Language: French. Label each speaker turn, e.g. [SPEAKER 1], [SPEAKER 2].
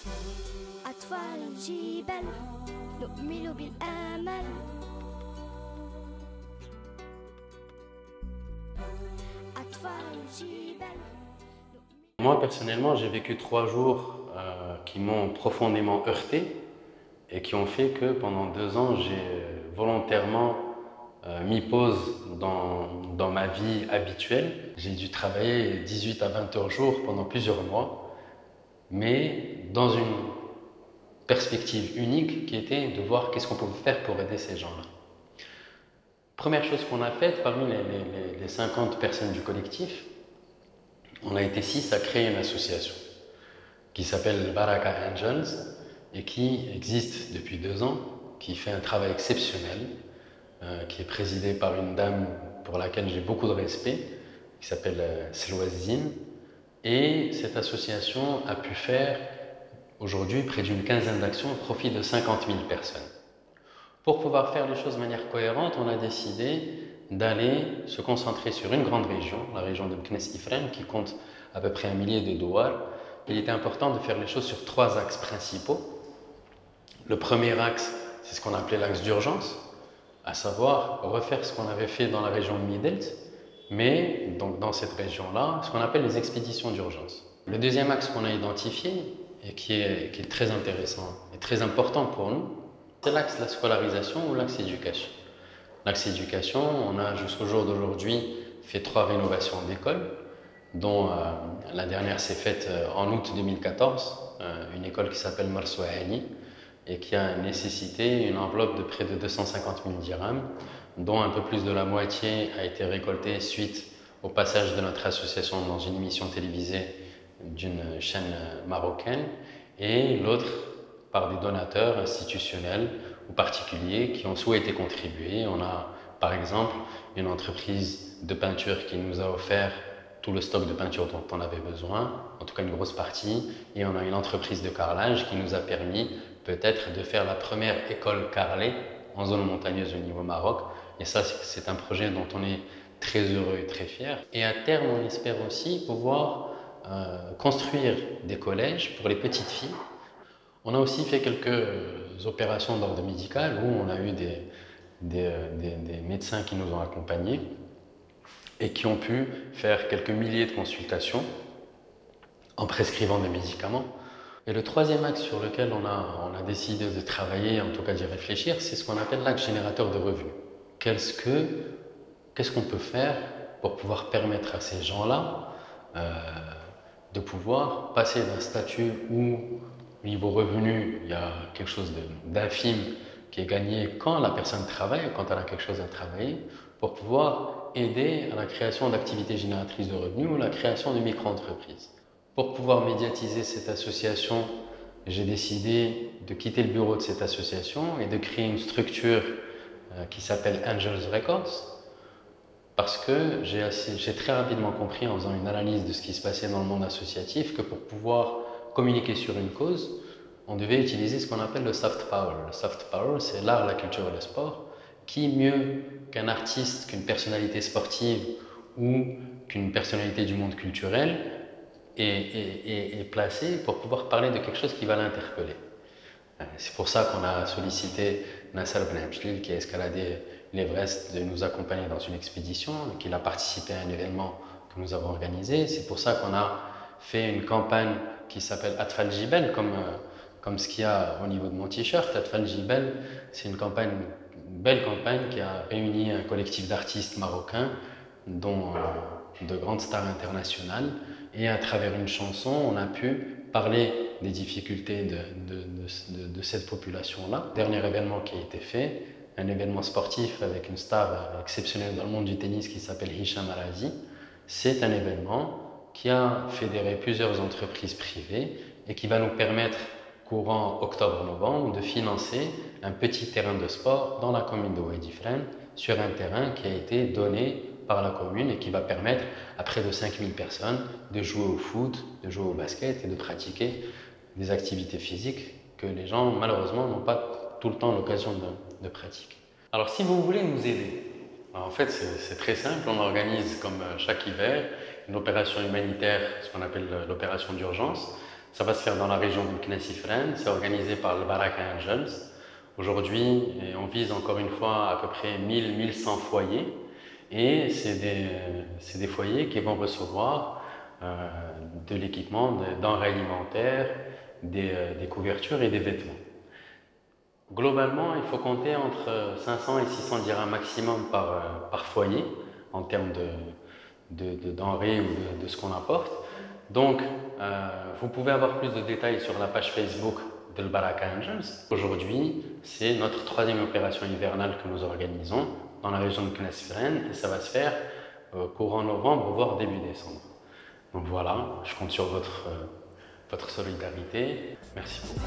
[SPEAKER 1] أطفال الجبال نؤمن بالآمل. أطفال الجبال.
[SPEAKER 2] Moi, personnellement, j'ai vécu 3 jours qui m'ont profondément heurté et qui ont fait que pendant 2 ans, j'ai volontairement mis pause dans ma vie habituelle. J'ai dû travailler 18 à 20 heures jour pendant plusieurs mois, mais dans une perspective unique qui était de voir qu'est-ce qu'on pouvait faire pour aider ces gens-là. Première chose qu'on a faite, parmi les 50 personnes du collectif, on a été 6 à créer une association qui s'appelle Baraka Angels et qui existe depuis 2 ans, qui fait un travail exceptionnel, qui est présidée par une dame pour laquelle j'ai beaucoup de respect, qui s'appelle Selwazine. Et cette association a pu faire aujourd'hui près d'une quinzaine d'actions au profit de 50 000 personnes. Pour pouvoir faire les choses de manière cohérente, on a décidé d'aller se concentrer sur une grande région, la région de Meknès Ifrane, qui compte à peu près 1 millier de douars. Il était important de faire les choses sur 3 axes principaux. Le premier axe, c'est ce qu'on appelait l'axe d'urgence, à savoir refaire ce qu'on avait fait dans la région de Midelt, mais donc dans cette région-là, ce qu'on appelle les expéditions d'urgence. Le deuxième axe qu'on a identifié et qui est très intéressant et très important pour nous, c'est l'axe de la scolarisation ou l'axe éducation. L'axe éducation, on a jusqu'au jour d'aujourd'hui fait 3 rénovations d'écoles, dont la dernière s'est faite en août 2014, une école qui s'appelle Marsouahani et qui a nécessité une enveloppe de près de 250 000 dirhams, dont un peu plus de la moitié a été récoltée suite au passage de notre association dans une émission télévisée d'une chaîne marocaine, et l'autre par des donateurs institutionnels ou particuliers qui ont souhaité contribuer. On a par exemple une entreprise de peinture qui nous a offert tout le stock de peinture dont on avait besoin, en tout cas une grosse partie, et on a une entreprise de carrelage qui nous a permis peut-être de faire la première école carrelée en zone montagneuse au niveau Maroc, et ça c'est un projet dont on est très heureux et très fier. Et à terme, on espère aussi pouvoir construire des collèges pour les petites filles. On a aussi fait quelques opérations d'ordre médical où on a eu des médecins qui nous ont accompagnés et qui ont pu faire quelques milliers de consultations en prescrivant des médicaments. Et le troisième axe sur lequel on a décidé de travailler, en tout cas d'y réfléchir, c'est ce qu'on appelle l'axe générateur de revenus. Qu'est-ce qu'on peut faire pour pouvoir permettre à ces gens-là de pouvoir passer d'un statut où, au niveau revenu, il y a quelque chose d'infime qui est gagné quand la personne travaille, quand elle a quelque chose à travailler, pour pouvoir aider à la création d'activités génératrices de revenus ou la création de micro-entreprises. Pour pouvoir médiatiser cette association, j'ai décidé de quitter le bureau de cette association et de créer une structure qui s'appelle Angels Records, parce que j'ai très rapidement compris en faisant une analyse de ce qui se passait dans le monde associatif que pour pouvoir communiquer sur une cause, on devait utiliser ce qu'on appelle le soft power. Le soft power, c'est l'art, la culture et le sport. Qui mieux qu'un artiste, qu'une personnalité sportive ou qu'une personnalité du monde culturel est placé pour pouvoir parler de quelque chose qui va l'interpeller. C'est pour ça qu'on a sollicité Nasser Ben Amchlil, qui a escaladé l'Everest, de nous accompagner dans une expédition, qu'il a participé à un événement que nous avons organisé. C'est pour ça qu'on a fait une campagne qui s'appelle Atfal Jibel, comme ce qu'il y a au niveau de mon t-shirt. Atfal Jibel, c'est une belle campagne qui a réuni un collectif d'artistes marocains, dont de grandes stars internationales. Et à travers une chanson, on a pu parler des difficultés de cette population-là. Dernier événement qui a été fait, un événement sportif avec une star exceptionnelle dans le monde du tennis qui s'appelle Hicham Arazi. C'est un événement qui a fédéré plusieurs entreprises privées et qui va nous permettre, courant octobre-novembre, de financer un petit terrain de sport dans la commune de Oued Ifrane, sur un terrain qui a été donné par la commune et qui va permettre à près de 5000 personnes de jouer au foot, de jouer au basket et de pratiquer des activités physiques que les gens malheureusement n'ont pas tout le temps l'occasion de pratiquer. Alors si vous voulez nous aider, en fait c'est très simple, on organise comme chaque hiver une opération humanitaire, ce qu'on appelle l'opération d'urgence, Ça va se faire dans la région de Knesifren. C'est organisé par le Baraka Angels. Aujourd'hui, on vise encore une fois à peu près 1000-1100 foyers. Et c'est des foyers qui vont recevoir de l'équipement, des denrées alimentaires, des couvertures et des vêtements. Globalement, il faut compter entre 500 et 600 dirhams maximum par foyer en termes de denrées ou de ce qu'on apporte. Donc, vous pouvez avoir plus de détails sur la page Facebook de Baraka Angels. Aujourd'hui, c'est notre 3e opération hivernale que nous organisons dans la région de Knesifren et ça va se faire courant novembre, voire début décembre. Donc voilà, je compte sur votre solidarité. Merci beaucoup.